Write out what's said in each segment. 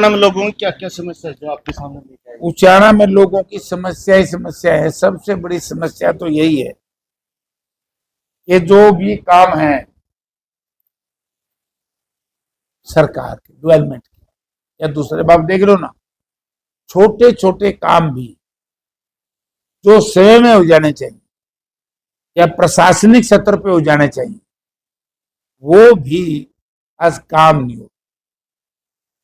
में लोगों की क्या क्या समस्या है जो आपके सामने लेके आई? उचाना में लोगों की समस्या ही समस्या है। सबसे बड़ी समस्या तो यही है कि जो भी काम है सरकार के डेवलपमेंट के या दूसरे बात देख लो ना, छोटे छोटे काम भी जो समय में हो जाने चाहिए या प्रशासनिक स्तर पे हो जाने चाहिए वो भी आज काम नहीं हो।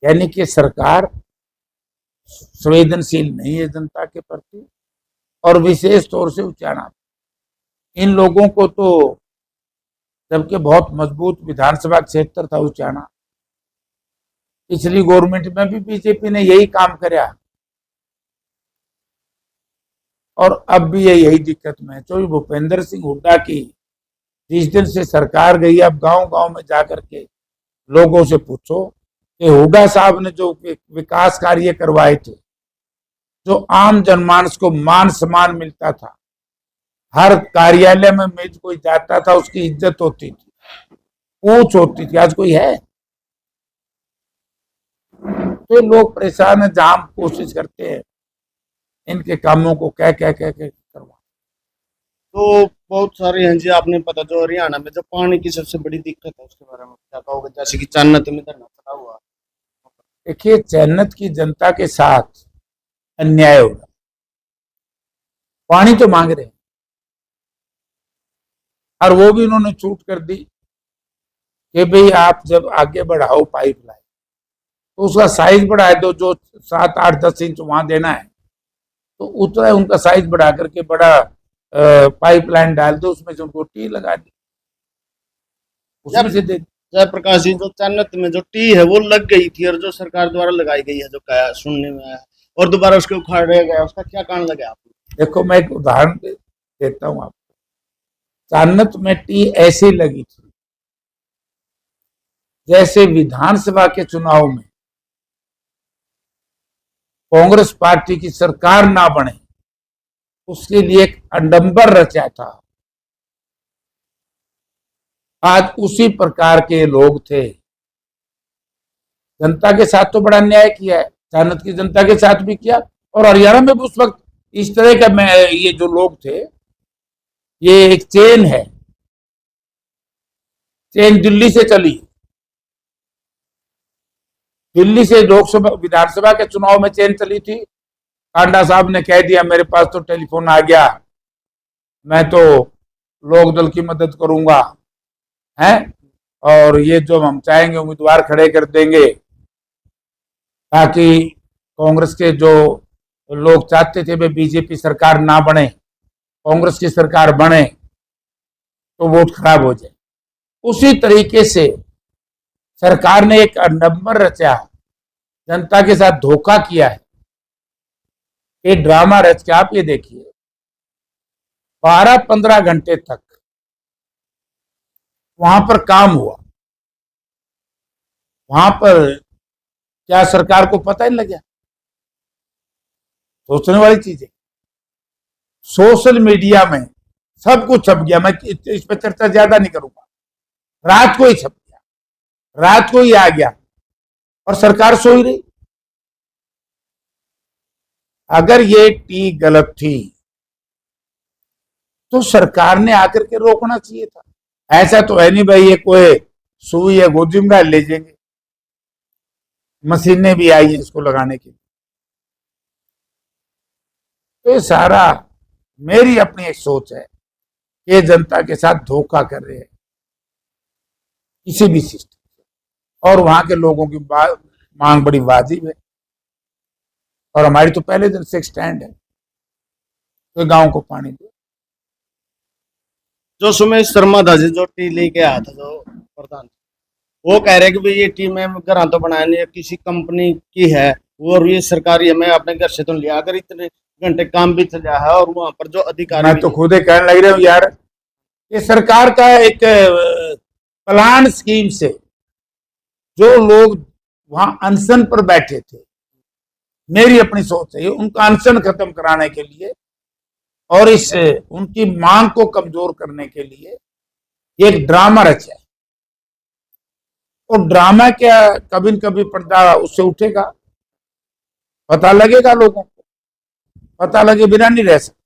यानी कि सरकार संवेदनशील नहीं है जनता के प्रति, और विशेष तौर से उचाना इन लोगों को तो, जबकि बहुत मजबूत विधानसभा क्षेत्र था उचाना, पिछली गवर्नमेंट में भी बीजेपी ने यही काम कराया और अब भी यही दिक्कत में है। तो भूपेंद्र सिंह हुड्डा की जिस दिन से सरकार गई, अब गांव गांव में जाकर के लोगों से पूछो कि हुड्डा साहब ने जो विकास कार्य करवाए थे, जो आम जनमानस को मान सम्मान मिलता था, हर कार्यालय में मेज कोई जाता था उसकी इज्जत होती थी, पूछ होती थी, आज कोई है? तो लोग परेशान है, जहां कोशिश करते हैं इनके कामों को कह करवा। तो बहुत सारे हैं जी, आपने पता जो हरियाणा में जो पानी की सबसे बड़ी दिक्कत है उसके बारे में क्या कहोगे? जैसे कि चन्नत में धरना चला हुआ। देखिए, चन्नत की जनता के साथ अन्याय हो रहा, पानी तो मांग रहे हैं और वो भी उन्होंने छूट कर दी कि भाई आप जब आगे बढ़ाओ पाइपलाइन तो उसका साइज बढ़ा दो, जो 7, 8, 10 इंच वहां देना है तो उतना उनका साइज बढ़ा करके बड़ा पाइपलाइन डाल दो, उसमें से उनको टी लगा दी, उसमें से दे। जयप्रकाश जी, जो चन्नत में जो टी है वो लग गई थी और जो सरकार द्वारा लगाई गई है, जो कहा सुनने में आया, और दोबारा उसके उखाड़ा गया, उसका क्या कारण लगा आपको? देखो, मैं एक उदाहरण देता हूं आपको। चन्नत में टी ऐसी लगी थी जैसे विधानसभा के चुनाव में कांग्रेस पार्टी की सरकार ना बने उसके लिए एक अडंबर रचा था। आज उसी प्रकार के लोग थे। जनता के साथ तो बड़ा अन्याय किया है, चन्नत की जनता के साथ भी किया, और हरियाणा में भी उस वक्त इस तरह का ये जो लोग थे, ये एक चेन है, चेन दिल्ली से चली। दिल्ली से लोकसभा विधानसभा के चुनाव में चेन चली थी। कांडा साहब ने कह दिया मेरे पास तो टेलीफोन आ गया, मैं तो लोक दल की मदद करूंगा, हैं, और ये जो हम चाहेंगे उम्मीदवार खड़े कर देंगे ताकि कांग्रेस के जो लोग चाहते थे वे बीजेपी सरकार ना बने, कांग्रेस की सरकार बने तो वोट खराब हो जाए। उसी तरीके से सरकार ने एक नंबर रचा, जनता के साथ धोखा किया है। एक ड्रामा रच के आप ये देखिए, 12-15 घंटे तक वहां पर काम हुआ। वहां पर क्या सरकार को पता ही नहीं लगा? सोचने वाली चीज है। सोशल मीडिया में सब कुछ छप गया, मैं इस पर चर्चा ज्यादा नहीं करूंगा। रात को ही छप गया, रात को ही आ गया और सरकार सो ही रही। अगर ये टी गलत थी तो सरकार ने आकर के रोकना चाहिए था। ऐसा तो है नहीं भाई ये कोई सुई या गोजिम ले जाएंगे, मशीनें भी आई हैं इसको लगाने के लिए। तो ये सारा मेरी अपनी एक सोच है कि जनता के साथ धोखा कर रहे हैं किसी भी सिस्टम, और वहां के लोगों की मांग बड़ी वाजिब है और हमारी तो पहले दिन से स्टैंड है तो गांव को पानी दो। जो सुमेश शर्मा था जी, जो टी लेके आया था जो प्रधान, वो कह रहे कि भाई ये टी में घर तो बनाया नहीं, किसी कंपनी की है, और ये सरकारी है, मैं अपने घर से तो लिया, अगर इतने घंटे काम भी चला है और वहां पर जो अधिकारी, मैं तो खुद ही कहने लग रहा हूँ यार, ये सरकार का एक प्लान स्कीम से जो लोग वहां अनशन पर बैठे थे, मेरी अपनी सोच है उनका अनशन खत्म कराने के लिए और इस उनकी मांग को कमजोर करने के लिए एक ड्रामा रचा है। और ड्रामा क्या, कभी न कभी पर्दा उससे उठेगा। पता लगेगा लोगों को, पता लगे बिना नहीं रह सकते।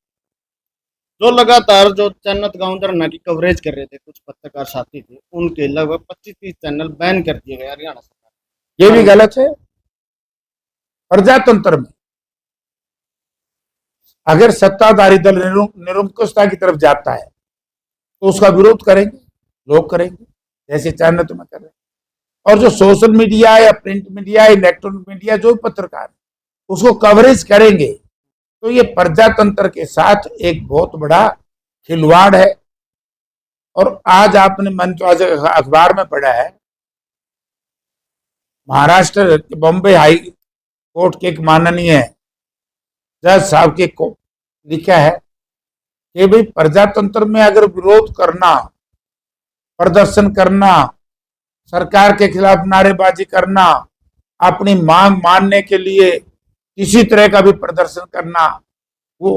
जो लगातार जो चन्नत गांव धरना की कवरेज कर रहे थे कुछ पत्रकार साथी थे, उनके लगभग 25-30 चैनल बैन कर दिए गए हरियाणा सरकार। ये भी गलत है। प्रजातंत्र में अगर सत्ताधारी दल निरंकुशता की तरफ जाता है तो उसका विरोध करेंगे, लोग करेंगे, जैसे चैनत में कर रहे हैं। और जो सोशल मीडिया या प्रिंट मीडिया, इलेक्ट्रॉनिक मीडिया, जो पत्रकार है, उसको कवरेज करेंगे, तो ये प्रजातंत्र के साथ एक बहुत बड़ा खिलवाड़ है। और आज आपने मन तो आज अखबार में पढ़ा है, महाराष्ट्र के बॉम्बे हाई कोर्ट के एक माननीय जज साहब के को लिखा है कि भाई प्रजातंत्र में अगर विरोध करना, प्रदर्शन करना, सरकार के खिलाफ नारेबाजी करना, अपनी मांग मानने के लिए किसी तरह का भी प्रदर्शन करना वो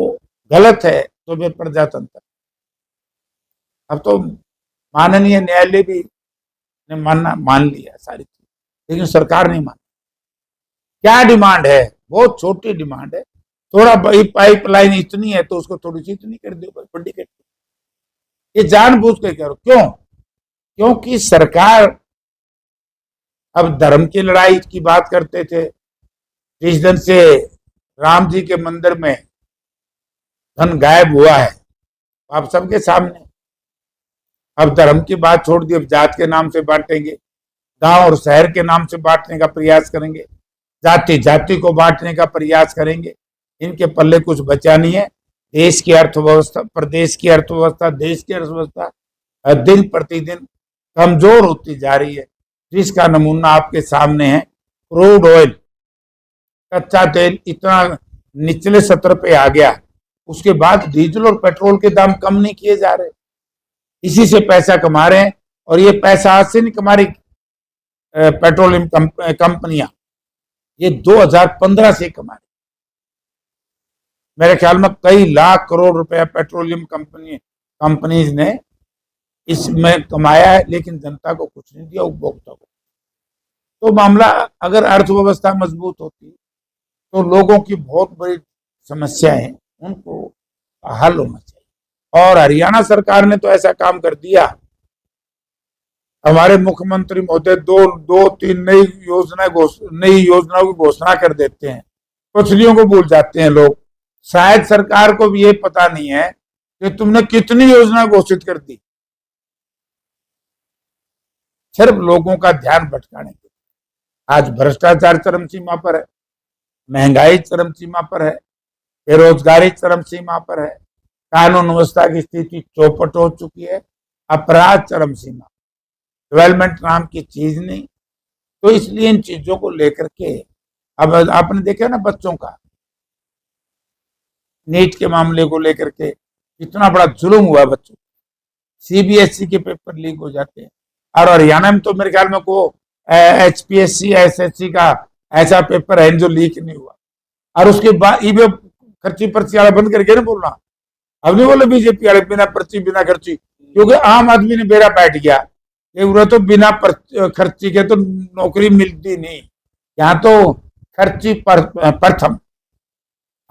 गलत है, तो वे प्रजातंत्र। अब तो माननीय न्यायालय भी ने मान लिया सारी चीज, लेकिन सरकार नहीं मान। क्या डिमांड है? बहुत छोटी डिमांड है, थोड़ा पाइपलाइन इतनी है तो उसको थोड़ी सी इतनी कर दो, बड़ी कर दो। ये जानबूझ के करो। क्यों? क्योंकि सरकार अब धर्म की लड़ाई की बात करते थे, जिस दिन से राम जी के मंदिर में धन गायब हुआ है आप सबके सामने। अब धर्म की बात छोड़ दी, अब जात के नाम से बांटेंगे, गांव और शहर के नाम से बांटने का प्रयास करेंगे, जाति जाति को बांटने का प्रयास करेंगे। इनके पल्ले कुछ बचा नहीं है। देश की अर्थव्यवस्था, प्रदेश की अर्थव्यवस्था, देश की अर्थव्यवस्था दिन प्रतिदिन कमजोर होती जा रही है, जिसका नमूना आपके सामने है। क्रूड ऑयल, कच्चा तेल इतना निचले स्तर पे आ गया, उसके बाद डीजल और पेट्रोल के दाम कम नहीं किए जा रहे। इसी से पैसा कमा रहे हैं, और ये पैसा आज से नहीं कमा रही पेट्रोलियम कंपनियां, ये 2015 से कमा रही। मेरे ख्याल में कई लाख करोड़ रुपया पेट्रोलियम कंपनीज ने इसमें कमाया है, लेकिन जनता को कुछ नहीं दिया, उपभोक्ता को। तो मामला, अगर अर्थव्यवस्था मजबूत होती तो लोगों की बहुत बड़ी समस्याएं उनको हल होना चाहिए। और हरियाणा सरकार ने तो ऐसा काम कर दिया, हमारे मुख्यमंत्री महोदय दो तीन नई योजनाओं की घोषणा कर देते हैं, पिछलियों को भूल जाते हैं लोग। शायद सरकार को भी ये पता नहीं है कि तुमने कितनी योजना घोषित कर दी, सिर्फ लोगों का ध्यान भटकाने के। आज भ्रष्टाचार चरम सीमा पर है, महंगाई चरम सीमा पर है, बेरोजगारी चरम सीमा पर है, कानून व्यवस्था की स्थिति चौपट हो चुकी है, अपराध चरम सीमा, डेवलपमेंट नाम की चीज नहीं। तो इसलिए इन चीजों को लेकर के, अब आपने देखा ना बच्चों का नीट के मामले को लेकर के इतना बड़ा जुल्म हुआ बच्चों, सीबीएसई के पेपर लीक हो जाते हैं। और हरियाणा में तो मेरे ख्याल में को एचपीएससी एसएससी का ऐसा पेपर है जो लीक नहीं हुआ, और उसके बाद ईबे खर्ची पर्ची वाला बंद करके ना बोलना। अब नहीं बोले बीजेपी वाले बिना पर्ची बिना खर्ची, क्योंकि आम आदमी ने बेरा बैठ गया कि तो बिना खर्ची के तो नौकरी मिलती नहीं, यहाँ तो खर्ची प्रथम।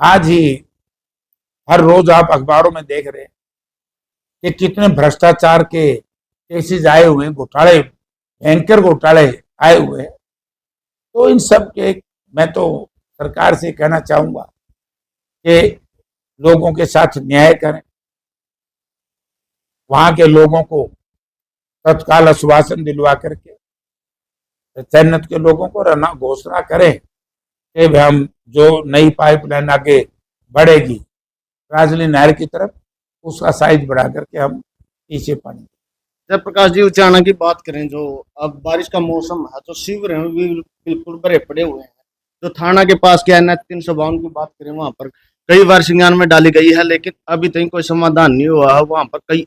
आज ही हर रोज आप अखबारों में देख रहे हैं कि कितने भ्रष्टाचार के केसेस आए हुए हैं, घोटाले, भयंकर घोटाले आए हुए हैं। तो इन सब के मैं तो सरकार से कहना चाहूंगा कि लोगों के साथ न्याय करें, वहां के लोगों को तत्काल आश्वासन दिलवा करके सैन्यत के लोगों को घोषणा करें कि हम जो नई पाइपलाइन आगे बढ़ेगी राजली नहर की तरफ, उसका साइज बढ़ा करके हम पीछे पानी। जयप्रकाश जी, उचाना की बात करें, जो अब बारिश का मौसम है तो शिविर हैं भी बिल्कुल भरे पड़े हुए हैं। जो थाना के पास क्या है, 352 की बात करें, वहां पर कई बार संज्ञान में डाली गई है, लेकिन अभी तक कोई समाधान नहीं हुआ है। वहां पर कई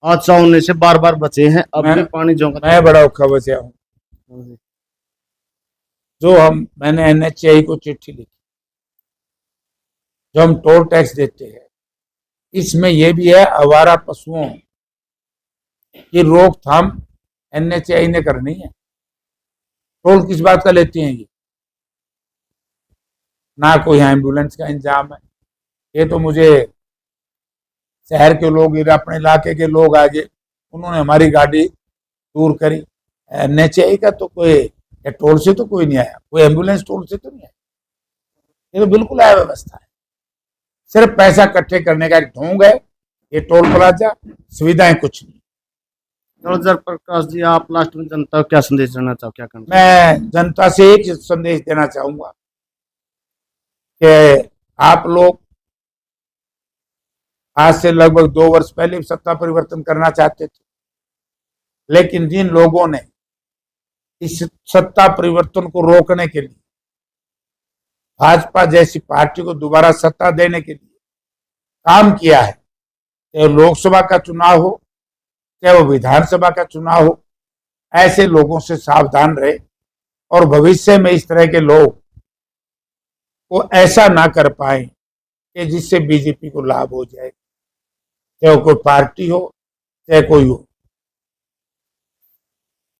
हादसा होने से बार बार बचे हैं, अब भी पानी जो मैं बड़ा औखा बचा हूँ। मैंने एनएचएआई को चिट्ठी लिखी, जो हम टोल टैक्स देते हैं, इसमें यह भी है आवारा पशुओं की रोकथाम एनएचएआई ने करनी है। टोल किस बात का लेती हैं ये? ना कोई एम्बुलेंस का इंतजाम है। ये तो मुझे शहर के लोग, इधर अपने इलाके के लोग आगे, उन्होंने हमारी गाड़ी दूर करी। एनएचएआई का तो कोई, या टोल से तो कोई नहीं आया, कोई एम्बुलेंस टोल से तो नहीं आई। ये तो बिल्कुल अव्यवस्था है, सिर्फ पैसा इकट्ठे करने का एक ढोंग है ये टोल प्लाजा, सुविधाएं कुछ नहीं। तो जयप्रकाश जी, आप लास्ट में जनता को क्या संदेश देना चाहो, क्या करना मैं जनता से एक ही संदेश देना चाहूंगा कि आप लोग आज से लगभग 2 वर्ष पहले सत्ता परिवर्तन करना चाहते थे, लेकिन जिन लोगों ने इस सत्ता परिवर्तन को रोकने के लिए भाजपा जैसी पार्टी को दोबारा सत्ता देने के लिए काम किया है, चाहे लोकसभा का चुनाव हो चाहे वो विधानसभा का चुनाव हो, ऐसे लोगों से सावधान रहे और भविष्य में इस तरह के लोग वो ऐसा ना कर पाए कि जिससे बीजेपी को लाभ हो जाए, चाहे कोई पार्टी हो चाहे कोई हो।